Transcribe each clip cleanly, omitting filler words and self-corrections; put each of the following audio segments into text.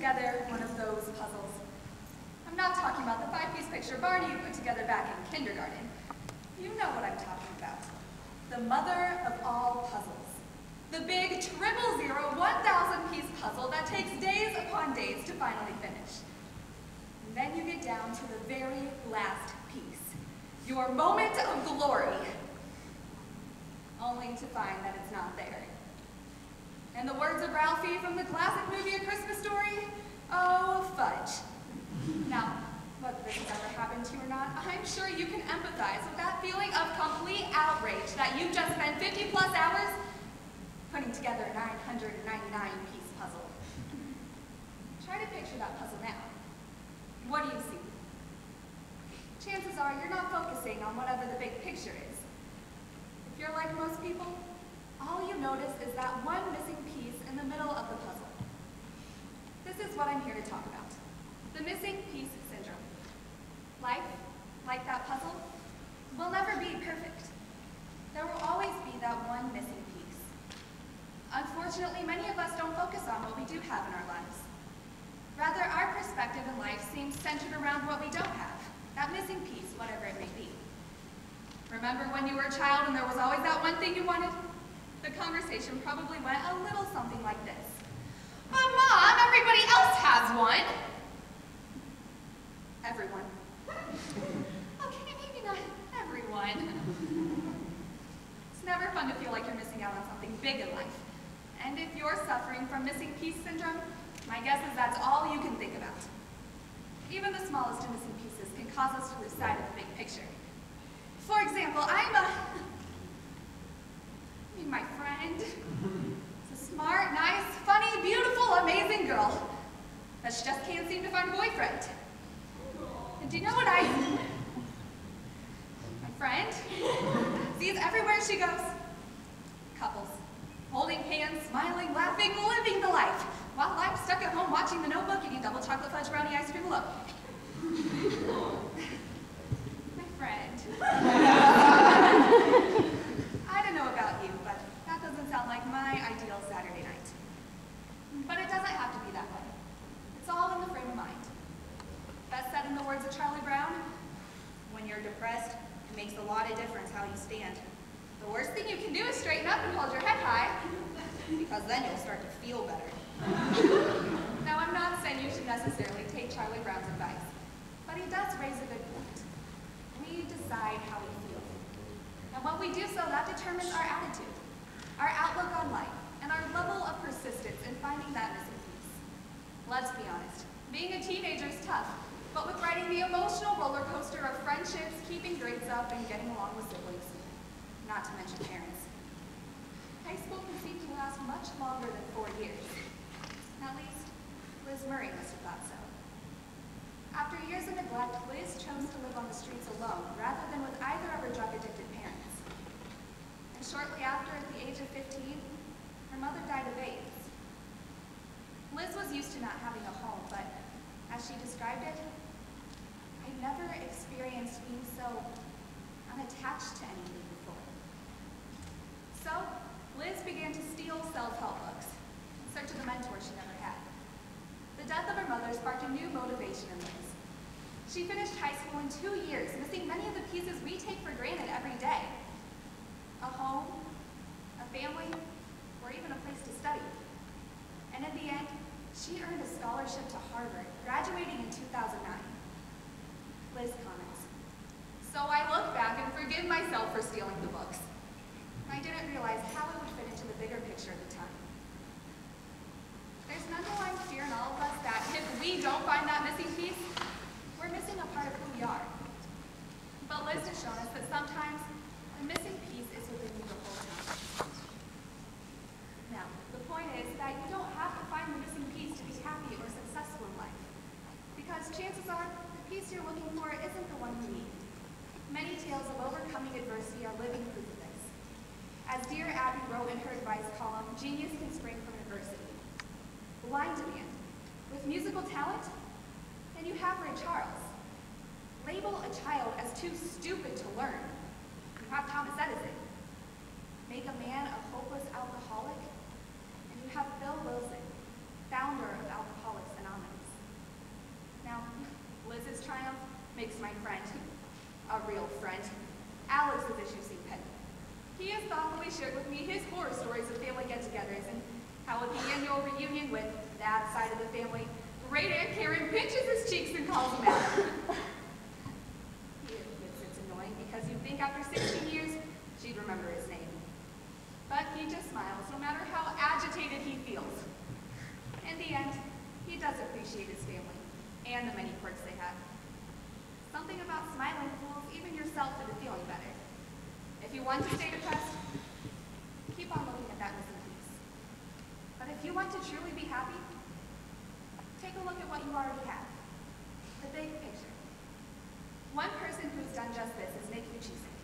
together one of those puzzles. I'm not talking about the 5-piece picture Barney you put together back in kindergarten. You know what I'm talking about. The mother of all puzzles. The big 000 1,000-piece puzzle that takes days upon days to finally finish. And then you get down to the very last piece. Your moment of glory. Only to find that it's not there. In the words of Ralphie from the classic movie A Christmas Story, oh, fudge. Now, whether this has ever happened to you or not, I'm sure you can empathize with that feeling of complete outrage that you've just spent 50+ hours putting together a 999-piece puzzle. Try to picture that puzzle now. What do you see? Chances are you're not focusing on whatever the big picture is. If you're like most people, all you notice is that one missing piece in the middle of the puzzle. This is what I'm here to talk about. The missing piece syndrome. Life, like that puzzle, will never be perfect. There will always be that one missing piece. Unfortunately, many of us don't focus on what we do have in our lives. Rather, our perspective in life seems centered around what we don't have, that missing piece, whatever it may be. Remember when you were a child and there was always that one thing you wanted? The conversation probably went a little something like this. But Mom, everybody else has one. Everyone. Okay, maybe not everyone. It's never fun to feel like you're missing out on something big in life. And if you're suffering from missing piece syndrome, my guess is that's all you can think about. Even the smallest of missing pieces can cause us to lose sight of the big picture. For example, my friend is a smart, nice, funny, beautiful, amazing girl, but she just can't seem to find a boyfriend. And do you know what my friend sees everywhere she goes? Couples, holding hands, smiling, laughing, living the life, while I'm stuck at home watching The Notebook eating double chocolate fudge brownie ice cream alone. My friend. I don't know about you, but that doesn't sound like my ideal Saturday night. But it doesn't have to be that way. It's all in the frame of mind. Best said in the words of Charlie Brown, when you're depressed, it makes a lot of difference how you stand. The worst thing you can do is straighten up and hold your head high, because then you'll start to feel better. Now, I'm not saying you should necessarily take Charlie Brown's advice, but he does raise a good point. We decide how we feel. And when we do so, that determines our attitude, our outlook on life, and our level of persistence in finding that missing piece. Let's be honest, being a teenager is tough, but with riding the emotional roller coaster of friendships, keeping grades up, and getting along with siblings, not to mention parents. High school can seem to last much longer than 4 years. At least, Liz Murray must have thought so. After years of neglect, Liz chose to live on the streets alone, rather than with either of her drug-addicted parents. And shortly after, at the age of 15, her mother died of AIDS. Liz was used to not having a home, but as she described it, I'd never experienced being so unattached to anything before. So, Liz began to steal self-help books in search of the mentor she never had. The death of her mother sparked a new motivation in Liz. She finished high school in 2 years, missing many of the pieces we take for granted every day. A home, a family, or even a place to study. And in the end, she earned a scholarship to Harvard, graduating in 2009. Liz comments, "So I look back and forgive myself for stealing the books. I didn't realize how it would fit into the bigger picture at the time." There's an underlying fear in all of us that if we don't find that missing piece, we're missing a part of who we are. But Liz has shown us that sometimes the missing piece is within you the whole time. Now, the point is that you don't have to find the missing piece to be happy or successful in life. Because chances are, the piece you're looking for isn't the one you need. Many tales of overcoming adversity are living proof of this. As Dear Abby wrote in her advice column, genius can spring from adversity. Blind man, with musical talent, then you have Ray Charles. Label a child as too stupid to learn. You have Thomas Edison. Make a man a hopeless alcoholic, and you have Bill Wilson, founder of Alcoholics Anonymous. makes my friend, a real friend, Alex's issue seem petty. He has thoughtfully shared with me his horror stories of family get-togethers and how at the annual reunion with that side of the family, great Aunt Karen pinches his cheeks and calls him out. He admits it's annoying because you'd think after 16 years, she'd remember his name. But he just smiles no matter how agitated he feels. In the end, he does appreciate his family and the many quirks they have. Something about smiling fools even yourself into feeling better. If you want to stay depressed, keep on looking at that missing piece. But if you want to truly be happy, take a look at what you already have. The big picture. One person who's done just this is Nick Uchisik.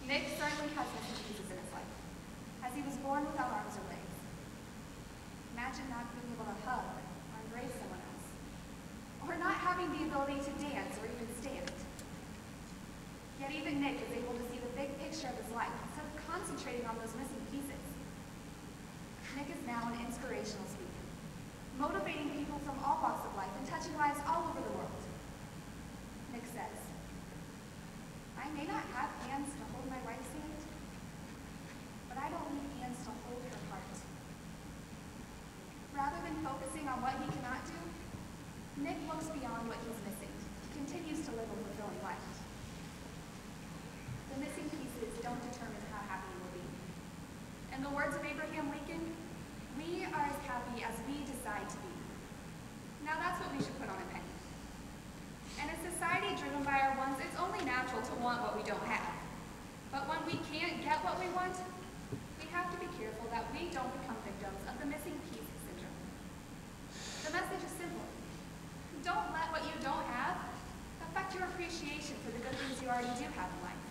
Nick certainly has missing pieces in his life, as he was born without arms or legs. Imagine not being able to hug or embrace someone else, or not having the ability to dance or even stand. Yet even Nick is able to see the big picture of his life instead of concentrating on those missing pieces. Nick is now an inspirational speaker, motivating people from all walks of life and touching lives all over the world. Nick says, "I may not have hands to hold my wife's hand, but I don't need hands to hold her heart." Rather than focusing on what he cannot do, Nick looks beyond what he's missing. He continues to live a fulfilling life. The missing pieces don't determine how happy you will be. In the words of Abraham Lincoln, we are as happy as we decide to be. Now that's what we should put on a penny. In a society driven by our wants, it's only natural to want what we don't have. But when we can't get what we want, we have to be careful that we don't become victims of the missing piece syndrome. The message is simple. Don't let what you don't have affect your appreciation for the good things you already do have in life.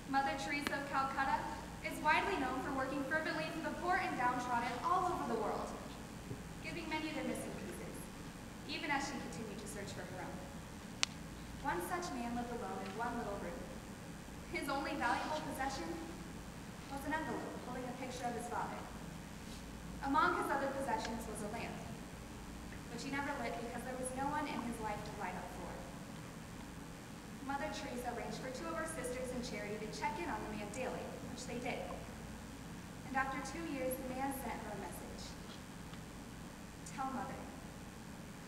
Mother Teresa of Calcutta is widely known for working fervently for the poor and downtrodden all over the world, giving many their missing pieces, even as she continued to search for her own. One such man lived alone in one little room. His only valuable possession was an envelope holding a picture of his father. Among his other possessions was a lamp, which he never lit because there was no one in his life to light up for. Mother Teresa arranged for 2 of her sisters in charity to check in on the man daily, which they did. And after 2 years, the man sent her a message. "Tell Mother,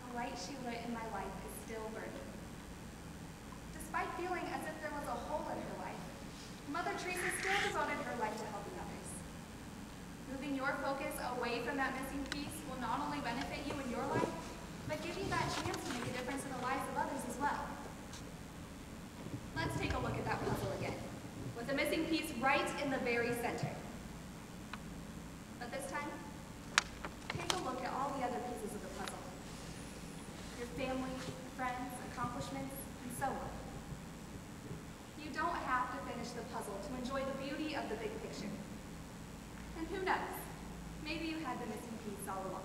the light she lit in my life is still burning." Despite feeling as if there was a hole in her life, Mother Teresa still devoted her life to helping others. Moving your focus away from that missing piece will not only benefit you in your life, but give you that chance to make a difference in the lives of others as well. Let's take a look at that puzzle again, with the missing piece right in the very center. But this time, take a look at all the other pieces of the puzzle. Your family, friends, accomplishments, and so on. You don't have to finish the puzzle to enjoy the beauty of the big picture. And who knows, maybe you had the missing piece all along.